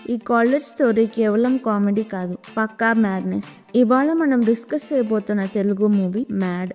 ఈ college story కేవలం comedy కాదు, పక్కా మ్యాడ్నెస్. ఇవాళ మనం డిస్కస్ చేయబోతున్న Telugu movie mad.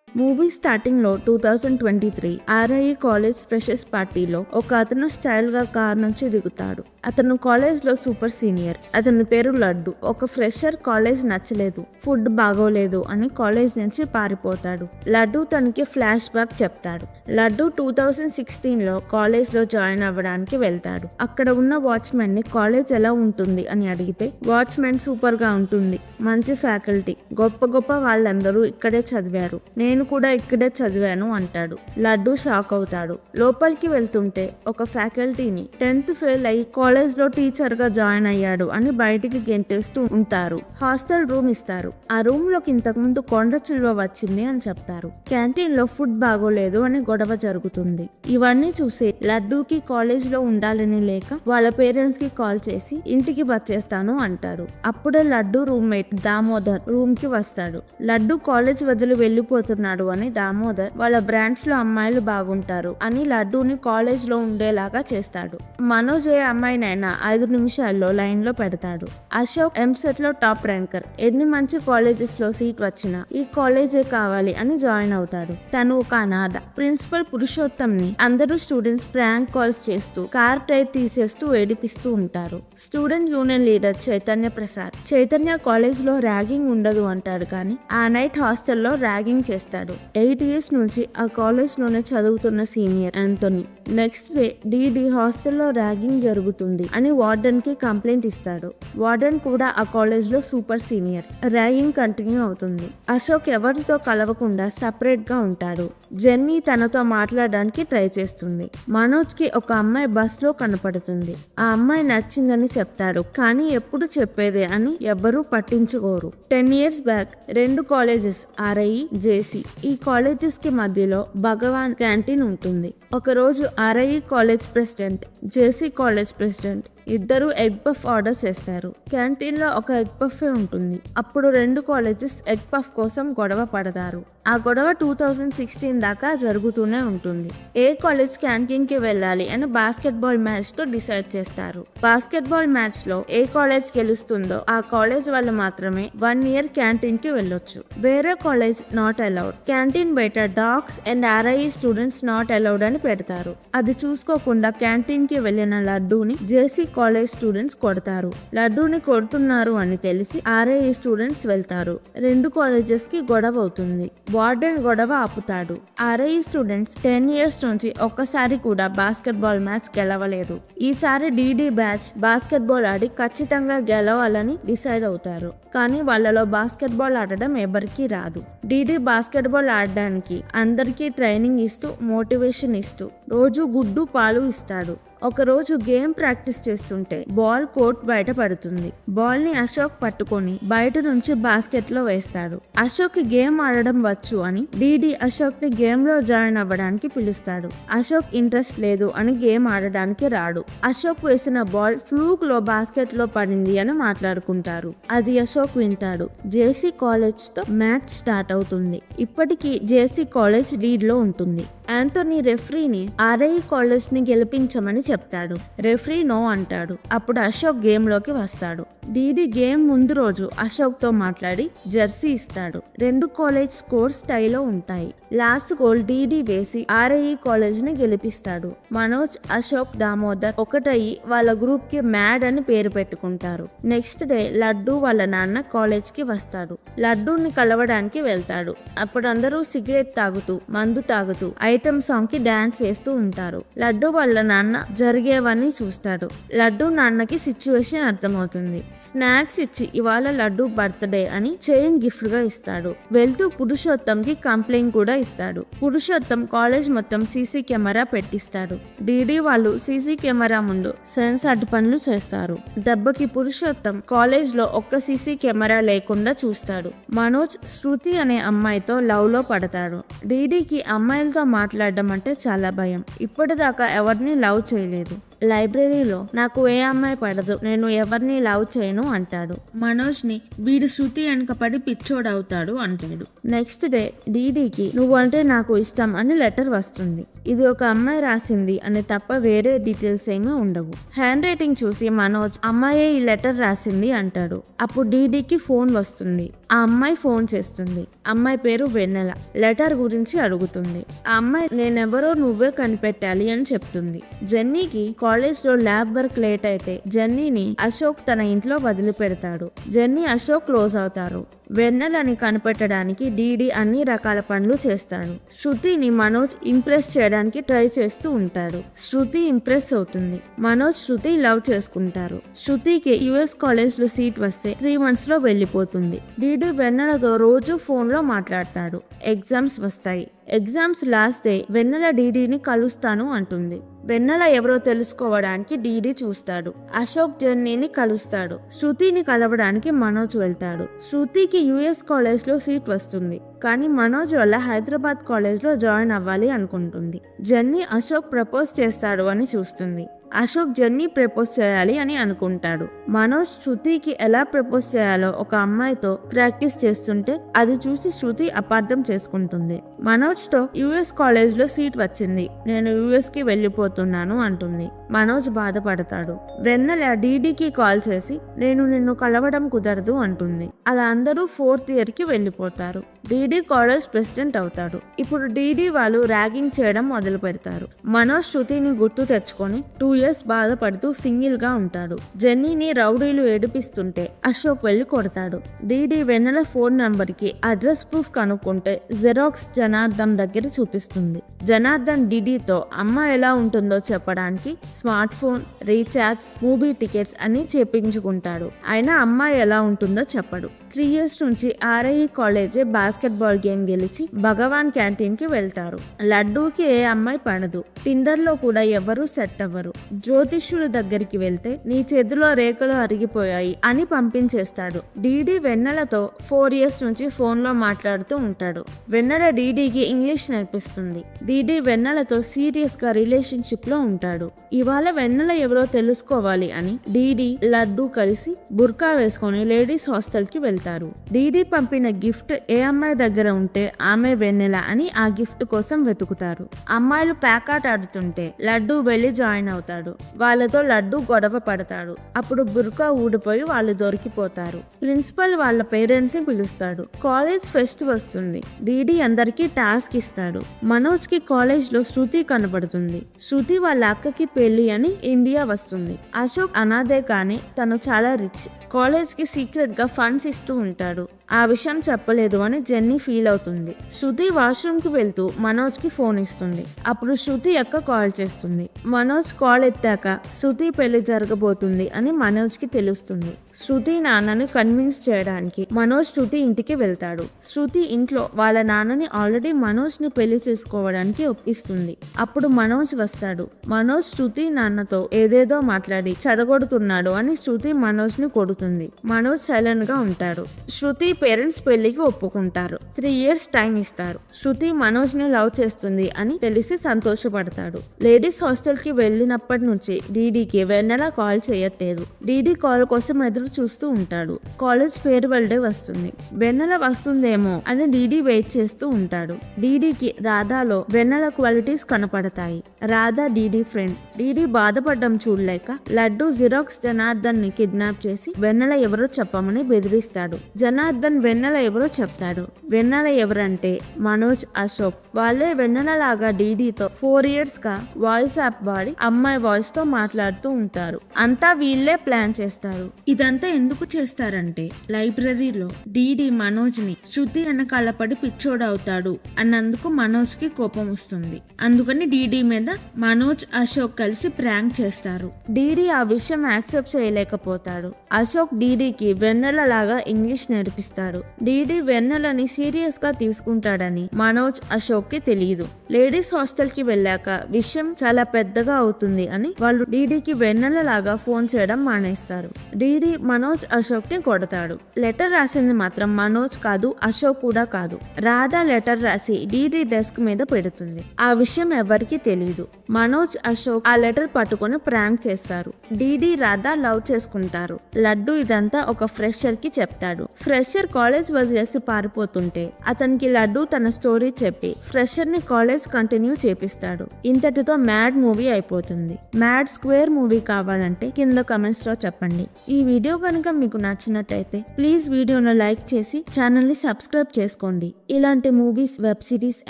Movie starting లో 2023 ఆర్ఐఈ కాలేజ్ ఫ్రెషర్స్ పార్టీలో ఒక అతను స్టైల్ గా కార్ నుంచి దిగుతాడు. అతను కాలేజ్ లో సూపర్ సీనియర్. అతని పేరు లడ్డు. ఒక ఫ్రెషర్ కాలేజ్ నచ్చలేదు, ఫుడ్ బాగోలేదు అని కాలేజ్ నుంచి పారిపోతాడు. లడ్డు తనకి ఫ్లాష్ బ్యాక్ చెప్తాడు. లడ్డు 2016 లో కాలేజ్ లో జాయిన్ అవ్వడానికి వెళ్తాడు. అక్కడ ఉన్న వాచ్మెన్ ని కాలేజ్ ఎలా ఉంటుంది అని అడిగితే వాచ్మెన్ సూపర్ గా ఉంటుంది, మంచి ఫ్యాకల్టీ, గొప్ప గొప్ప వాళ్ళందరూ ఇక్కడే చదివారు, నేను కూడా ఇక్కడే చదివాను అంటాడు. లడ్డు షాక్ అవుతాడు. లోపలికి వెళ్తుంటే ఒక ఫ్యాకల్టీని 10th ఫెయిల్ అయి కాలేజ్ లో టీచర్ గా జాయిన్ అయ్యాడు అని బయటికి గెంటేస్తూ ఉంటారు. హాస్టల్ రూమ్ ఇస్తారు. ఆ రూమ్ లోకి ఇంతకుముందు కొండ చిలువ వచ్చింది అని చెప్తారు. క్యాంటీన్ లో ఫుడ్ బాగోలేదు అని గొడవ జరుగుతుంది. ఇవన్నీ చూసి లడ్డూకి కాలేజ్ లో ఉండాలని లేక వాళ్ళ పేరెంట్స్ కి కాల్ చేసి ఇంటికి వచ్చేస్తాను అంటారు. అప్పుడే లడ్డు రూమ్మేట్ దామోదర్ రూమ్ కి వస్తాడు. లడ్డు కాలేజ్ వదిలి వెళ్ళిపోతున్నాడు అని దామోదర్ వాళ్ళ బ్రాంచ్ లో అమ్మాయిలు బాగుంటారు అని లడ్డూని కాలేజ్ లో ఉండేలాగా చేస్తాడు. మనోజ్ ఏ అమ్మాయినైనా 5 నిమిషాల్లో లైన్ లో పెడతాడు. అశోక్ ఎంసెట్ లో టాప్ ర్యాంకర్. ఎన్ని మంచి కాలేజెస్ లో సీట్ వచ్చినా ఈ కాలేజే కావాలి అని జాయిన్ అవుతాడు. తను ఒక అనాథ. ప్రిన్సిపల్ పురుషోత్తం ని అందరూ స్టూడెంట్స్ ప్రాంక్ కాల్స్ చేస్తూ కార్ టైర్ తీసేస్తూ ఏడిపిస్తూ ఉంటారు. Student union leader Chaitanya Prasad. Chaitanya college లో ర్యాగింగ్ ఉండదు అంటాడు, కానీ ఆ నైట్ హాస్టల్లో ర్యాగింగ్ చేస్తాడు. 8 years నుంచి ఆ కాలేజ్ లోనే చదువుతున్న senior Anthony next day DD హాస్టల్లో ర్యాగింగ్ జరుగుతుంది అని వార్డెన్ కి కంప్లైంట్ ఇస్తాడు. వార్డెన్ కూడా ఆ కాలేజ్ లో సూపర్ సీనియర్. ర్యాగింగ్ కంటిన్యూ అవుతుంది. అశోక్ ఎవరితో కలవకుండా సపరేట్ గా ఉంటాడు. జెన్నీ తనతో మాట్లాడడానికి ట్రై చేస్తుంది. మనోజ్ కి ఒక అమ్మాయి బస్ లో కనపడుతుంది. ఆ అమ్మాయి నచ్చిందని చెప్తాడు, కానీ ఎప్పుడు చెప్పేదే అని ఎవ్వరూ పట్టించుకోరు. 10 years బ్యాక్ 2 కాలేజెస్ ఆర్ఐఈ, జేసీ. ఈ కాలేజెస్ కి మధ్యలో భగవాన్ క్యాంటీన్ ఉంటుంది. ఒక రోజు RIE college president, JC college president ఇద్దరు ఎగ్ పఫ్ ఆర్డర్ చేస్తారు. క్యాంటీన్ లో ఒక ఎగ్ పఫే ఉంటుంది. అప్పుడు 2 కాలేజెస్ ఎగ్ పఫ్ కోసం గొడవ పడతారు. ఆ గొడవ 2016 దాకా జరుగుతూనే ఉంటుంది. ఏ కాలేజ్ క్యాంటీన్ కి వెళ్ళాలి అని బాస్కెట్ బాల్ మ్యాచ్ తో డిసైడ్ చేస్తారు. బాస్కెట్ బాల్ మ్యాచ్ లో ఏ కాలేజ్ గెలుస్తుందో ఆ కాలేజ్ వాళ్ళు మాత్రమే 1 year క్యాంటీన్ కి వెళ్ళొచ్చు. వేరే కాలేజ్ నాట్ అలౌడ్. క్యాంటీన్ బయట dogs and RIE students not allowed అని పెడతారు. అది చూసుకోకుండా క్యాంటీన్ కి వెళ్ళిన లడ్డూని జేసీ కాలేజ్ స్టూడెంట్స్ కొడతారు. లడ్డూని కొడుతున్నారు అని తెలిసి ఆర్ఐఈ స్టూడెంట్స్ వెళ్తారు. 2 కాలేజెస్ కి గొడవ అవుతుంది. వార్డెన్ గొడవ ఆపుతాడు. ఆర్ఐఈ స్టూడెంట్స్ 10 years నుంచి ఒక్కసారి కూడా బాస్కెట్ బాల్ మ్యాచ్ గెలవలేదు. ఈసారి డీడీ బ్యాచ్ బాస్కెట్ బాల్ ఆడి ఖచ్చితంగా గెలవాలని డిసైడ్ అవుతారు. కానీ వాళ్ళలో బాస్కెట్ బాల్ ఆడడం ఎవరికీ రాదు. డీడీ బాస్కెట్ బాల్ ఆడడానికి అందరికీ ట్రైనింగ్ ఇస్తూ మోటివేషన్ ఇస్తూ రోజు గుడ్డు పాలు ఇస్తాడు. ఒక రోజు గేమ్ ప్రాక్టీస్ చేస్తుంటే బాల్ కోర్ట్ బయట పడుతుంది. బాల్ ని అశోక్ పట్టుకొని బయట నుంచి బాస్కెట్ లో వేస్తాడు. అశోక్ కి గేమ్ ఆడడం వచ్చు అని డీడీ అశోక్ ని గేమ్ లో జాయిన్ అవ్వడానికి పిలుస్తాడు. అశోక్ ఇంట్రెస్ట్ లేదు అని గేమ్ ఆడడానికి రాడు. అశోక్ వేసిన బాల్ ఫ్లూక్ లో బాస్కెట్ లో పడింది అని మాట్లాడుకుంటారు. అది అశోక్ వింటాడు. జేసీ కాలేజ్ తో మ్యాచ్ స్టార్ట్ అవుతుంది. ఇప్పటికీ జేసీ కాలేజ్ లీడ్ లో ఉంటుంది. యాంథోనీ రెఫ్రీని ఆర్ఐఈ కాలేజ్ ని గెలిపించమని చెప్తాడు. రెఫ్రీ నో అంటాడు. అప్పుడు అశోక్ గేమ్ లోకి వస్తాడు. డీడీ గేమ్ ముందు రోజు అశోక్ తో మాట్లాడి జెర్సీ ఇస్తాడు. 2 కాలేజ్ స్కోర్స్ టైలో ఉంటాయి. లాస్ట్ గోల్ డీడీ వేసి ఆర్ఐఈ కాలేజ్ ని గెలిపిస్తాడు. మనోజ్, అశోక్, దామోదర్ ఒకటయ్యి వాళ్ళ గ్రూప్ కి మ్యాడ్ అని పేరు పెట్టుకుంటారు. నెక్స్ట్ డే లడ్డు వాళ్ళ నాన్న కాలేజ్ కి వస్తాడు. లడ్డూని కలవడానికి వెళ్తాడు. అప్పుడు అందరూ సిగరెట్ తాగుతూ మందు తాగుతూ ఐటమ్ సాంగ్ కి డాన్స్ వేస్తూ ఉంటారు. లడ్డు వాళ్ళ నాన్న జరిగేవన్నీ చూస్తాడు. లడ్డు నాన్నకి సిచ్యువేషన్ అర్థమవుతుంది. స్నాక్స్ ఇచ్చి ఇవాళ లడ్డు బర్త్డే అని చైన్ గిఫ్ట్ గా ఇస్తాడు. వెళ్తూ పురుషోత్తం కి కంప్లైంట్ కూడా ఇస్తాడు. పురుషోత్తం కాలేజ్ మొత్తం సీసీ కెమెరా పెట్టిస్తాడు. డీడీ వాళ్ళు సీసీ కెమెరా ముందు సెన్సార్డ్ పనులు చేస్తారు. దెబ్బకి పురుషోత్తం కాలేజ్ లో ఒక్క సీసీ కెమెరా లేకుండా చూస్తాడు. మనోజ్ శృతి అనే అమ్మాయితో లవ్ లో పడతాడు. డీడీకి అమ్మాయిలతో మాట్లాడడం అంటే చాలా భయం. ఇప్పటిదాకా ఎవరిని లవ్ చేయలేదు. లైబ్రరీలో నాకు ఏ అమ్మాయి పడదు, నేను ఎవరిని లవ్ చేయను అంటాడు. మనోజ్ ని వీడు శృతి వెనకపడి పిచ్చోడవుతాడు అంటాడు. నెక్స్ట్ డే డీడీకి నువ్వంటే నాకు ఇష్టం అని లెటర్ వస్తుంది. ఇది ఒక అమ్మాయి రాసింది అని తప్ప వేరే డీటెయిల్స్ ఏమీ ఉండవు. హ్యాండ్ రైటింగ్ చూసి మనోజ్ అమ్మాయే ఈ లెటర్ రాసింది అంటాడు. అప్పుడు డీడీకి ఫోన్ వస్తుంది. ఆ అమ్మాయి ఫోన్ చేస్తుంది. అమ్మాయి పేరు వెన్నెల. లెటర్ గురించి అడుగుతుంది. ఆ అమ్మాయి నేనెవరో నువ్వే కనిపెట్టాలి అని చెప్తుంది. జెన్నీకి కాలేజ్ లో ల్యాబ్ వర్క్ లేట్ అయితే జెన్నీని అశోక్ తన ఇంట్లో వదిలిపెడతాడు. జెన్నీ అశోక్ క్లోజ్ అవుతారు. వెన్నెలని కనిపెట్టడానికి డీడీ అన్ని రకాల పనులు చేస్తాడు. శృతిని మనోజ్ ఇంప్రెస్ చేయడానికి ట్రై చేస్తూ ఉంటాడు. శృతి ఇంప్రెస్ అవుతుంది. మనోజ్ శృతి లవ్ చేసుకుంటారు. శృతికి యుఎస్ కాలేజ్ లో సీట్ వస్తే 3 months లో వెళ్ళిపోతుంది. డీడీ వెన్నెలతో రోజు ఫోన్ లో మాట్లాడతాడు. ఎగ్జామ్స్ వస్తాయి. ఎగ్జామ్స్ లాస్ట్ డే వెన్నెల డీడీని కలుస్తాను అంటుంది. వెన్నెల ఎవరో తెలుసుకోవడానికి డీడీ చూస్తాడు. అశోక్ జెన్నీని కలుస్తాడు. శృతిని కలవడానికి మనోజ్ వెళ్తాడు. శృతికి యుఎస్ కాలేజ్ లో సీట్ వస్తుంది. కానీ మనోజ్ వల్ల హైదరాబాద్ కాలేజ్ లో జాయిన్ అవ్వాలి అనుకుంటుంది. జెన్నీ అశోక్ ప్రపోజ్ చేస్తాడు అని చూస్తుంది. అశోక్ జెన్నీ ప్రపోజ్ చేయాలి అని అనుకుంటాడు. మనోజ్ శృతికి ఎలా ప్రపోజ్ చేయాలో ఒక అమ్మాయితో ప్రాక్టీస్ చేస్తుంటే అది చూసి శృతి అపార్థం చేసుకుంటుంది. మనోజ్ తో యుఎస్ కాలేజ్ లో సీట్ వచ్చింది, నేను యుఎస్ కి వెళ్ళిపోతున్నాను అంటుంది. మనోజ్ బాధపడతాడు. వెన్నెల డీడీకి కాల్ చేసి నేను నిన్ను కలవడం కుదరదు అంటుంది. అలా అందరూ 4th year కి వెళ్ళిపోతారు. డీడీ కాలేజ్ ప్రెసిడెంట్ అవుతాడు. ఇప్పుడు డీడీ వాళ్ళు ర్యాగింగ్ చేయడం మొదలు పెడతారు. మనోజ్ శృతిని గుర్తు తెచ్చుకొని 2 years బాధపడుతూ సింగిల్ గా ఉంటాడు. జెన్నీని రౌడీలు ఏడిపిస్తుంటే అశోక్ వెళ్లి కొడతాడు. డీడీ వెన్నెల ఫోన్ నంబర్ కి అడ్రస్ ప్రూఫ్ కనుక్కుంటే జెరాక్స్ జనార్దన్ దగ్గర చూపిస్తుంది. జనార్దన్ డీడీతో అమ్మ ఎలా ఉంటుందో చెప్పడానికి smart phone, recharge, movie tickets అన్ని చేపించుకుంటాడు. అయినా అమ్మాయి ఎలా ఉంటుందో చెప్పడు. 3 years నుంచి ఆర్ఐఈ కాలేజే బాస్కెట్బాల్ గేమ్ గెలిచి భగవాన్ క్యాంటీన్ కి వెళ్తారు. లడ్డూకి ఏ అమ్మాయి పడదు. టిండర్ లో కూడా ఎవరూ సెట్ అవ్వరు. జ్యోతిష్యుడి దగ్గరికి వెళ్తే నీ చేతిలో రేఖలు అరిగిపోయాయి అని పంపించేస్తాడు. డీడీ వెన్నెలతో 4 years నుంచి ఫోన్ లో మాట్లాడుతూ ఉంటాడు. వెన్నెల డీడీకి ఇంగ్లీష్ నేర్పిస్తుంది. డీడీ వెన్నెలతో సీరియస్ గా రిలేషన్షిప్ లో ఉంటాడు. ఇవాళ వెన్నెల ఎవరో తెలుసుకోవాలి అని డీడీ లడ్డూ కలిసి బుర్కా వేసుకొని లేడీస్ హాస్టల్ కి వెళ్తారు. డీడీ పంపిన గిఫ్ట్ ఏ అమ్మాయి దగ్గర ఉంటే ఆమె వెన్నెల అని ఆ గిఫ్ట్ కోసం వెతుకుతారు. అమ్మాయిలు ప్యాకాట్ ఆడుతుంటే లడ్డూ వెళ్లి జాయిన్ అవుతాడు. వాళ్ళతో లడ్డూ గొడవ పడతాడు. అప్పుడు బుర్కా ఊడిపోయి వాళ్ళు దొరికిపోతారు. ప్రిన్సిపల్ వాళ్ళ పేరెంట్స్ ని పిలుస్తాడు. కాలేజ్ ఫెస్ట్ వస్తుంది. డీడీ అందరికి టాస్క్ ఇస్తాడు. మనోజ్ కి కాలేజ్ లో శృతి కనబడుతుంది. శృతి వాళ్ళ అక్కకి పెళ్లి అని ఇండియా వస్తుంది. అశోక్ అనాథే కానీ తను చాలా రిచ్. కాలేజ్ కి సీక్రెట్ గా ఫండ్స్ ఇస్తూ ఉంటాడు. ఆ విషయం చెప్పలేదు అని జెన్నీ ఫీల్ అవుతుంది. శృతి వాష్రూమ్ కి వెళ్తూ మనోజ్ కి ఫోన్ ఇస్తుంది. అప్పుడు శృతి అక్క కాల్ చేస్తుంది. మనోజ్ కాల్ ఎత్తాక శృతి పెళ్లి జరగబోతుంది అని మనోజ్ కి తెలుస్తుంది. శృతి నాన్నని కన్విన్స్ చేయడానికి మనోజ్ శృతి ఇంటికి వెళ్తాడు. శృతి ఇంట్లో వాళ్ళ నాన్నని ఆల్రెడీ మనోజ్ ని పెళ్లి చేసుకోవడానికి ఒప్పిస్తుంది. అప్పుడు మనోజ్ వస్తాడు. మనోజ్ శృతి నాన్నతో ఏదేదో మాట్లాడి చెడగొడుతున్నాడు అని శృతి మనోజ్ ని కొడుతుంది. మనోజ్ సైలెంట్ గా ఉంటాడు. శృతి పేరెంట్స్ పెళ్లికి ఒప్పుకుంటారు. 3 years టైం ఇస్తారు. శృతి మనోజ్ ని లవ్ చేస్తుంది అని తెలిసి సంతోషపడతాడు. లేడీస్ హాస్టల్ కి వెళ్ళినప్పటి నుంచి డీడీకి వెన్నెల కాల్ చేయట్లేదు. డీడీ కాల్ కోసం ఎదురు చూస్తూ ఉంటాడు. కాలేజ్ ఫేర్వెల్ డే వస్తుంది. వెన్నెల వస్తుందేమో అని డీడీ వెయిట్ చేస్తూ ఉంటాడు. డీడీకి రాధాలో వెన్నెల క్వాలిటీస్ కనపడతాయి. Radha DD friend. డీడీ బాధపడ్డం చూడలేక లడ్డూ జిరాక్స్ జనార్దన్ ని కిడ్నాప్ చేసి వెన్నెల ఎవరో చెప్పమని బెదిరిస్తాడు. జనార్దన్ వెన్నెల ఎవరో చెప్తాడు. వెన్నెల ఎవరంటే మనోజ్, అశోక్. వాళ్ళే వెన్నెల లాగా డీడీతో 4 years గా వాయిస్ యాప్ వాడి అమ్మాయి వాయిస్ తో మాట్లాడుతూ ఉంటారు. అంతా వీళ్ళే ప్లాన్ చేస్తారు. ఇదంతా ఎందుకు చేస్తారంటే లైబ్రరీలో డీడీ మనోజ్ ని శృతి వెనకాల పడి పిచ్చోడవుతాడు అన్నందుకు మనోజ్ కి కోపం వస్తుంది. అందుకని డీడీ మీద మనోజ్, అశోక్ కలిసి ప్రాంక్ చేస్తారు. డీడీ ఆ విషయం యాక్సెప్ట్ చేయలేకపోతాడు. అశోక్ డీడీకి వెన్నెల లాగా ఇంగ్లీష్ నేర్పిస్తాడు. డీడీ వెన్నెలని సీరియస్ గా తీసుకుంటాడని మనోజ్, అశోక్ కి తెలియదు. లేడీస్ హాస్టల్ కి వెళ్ళాక విషయం చాలా పెద్దగా అవుతుంది అని వాళ్ళు డీడీకి వెన్నెల లాగా ఫోన్ చేయడం మానేస్తారు. డీడీ మనోజ్ అశోక్ ని కొడతాడు. లెటర్ రాసింది మాత్రం మనోజ్ కాదు, అశోక్ కూడా కాదు. రాధ లెటర్ రాసి డీడీ డెస్క్ మీద పెడుతుంది. ఆ విషయం ఎవరికీ తెలియదు. మనోజ్ అశోక్ ఆ లెటర్ పట్టుకొని ప్రాంక్ చేస్తారు. డీడీ రాధ లవ్ చేసుకుంటారు. లడ్డు ఇదంతా ఒక ఫ్రెషర్ కి చెప్తాడు. ఫ్రెషర్ కాలేజ్ వదిలేసి పారిపోతుంటే అతనికి లడ్డు తన స్టోరీ చెప్పి ఫ్రెషర్ ని కాలేజ్ కంటిన్యూ చేపిస్తాడు. ఇంతటితో మ్యాడ్ మూవీ అయిపోతుంది. మ్యాడ్ స్క్వేర్ మూవీ కావాలంటే కింద కమెంట్స్ లో చెప్పండి. ఈ వీడియో కనుక మీకు నచ్చినట్టయితే ప్లీజ్ వీడియోను లైక్ చేసి ఛానల్ ని సబ్స్క్రైబ్ చేసుకోండి. ఇలాంటి movies, web series,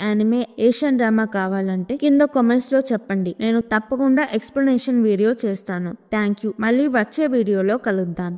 anime, Asian drama కావాలంటే కింద కామెంట్స్ లో చెప్పండి. నేను తప్పకుండా ఎక్స్ప్లెనేషన్ వీడియో చేస్తాను. Thank you. మళ్ళీ వచ్చే వీడియోలో కలుద్దాం.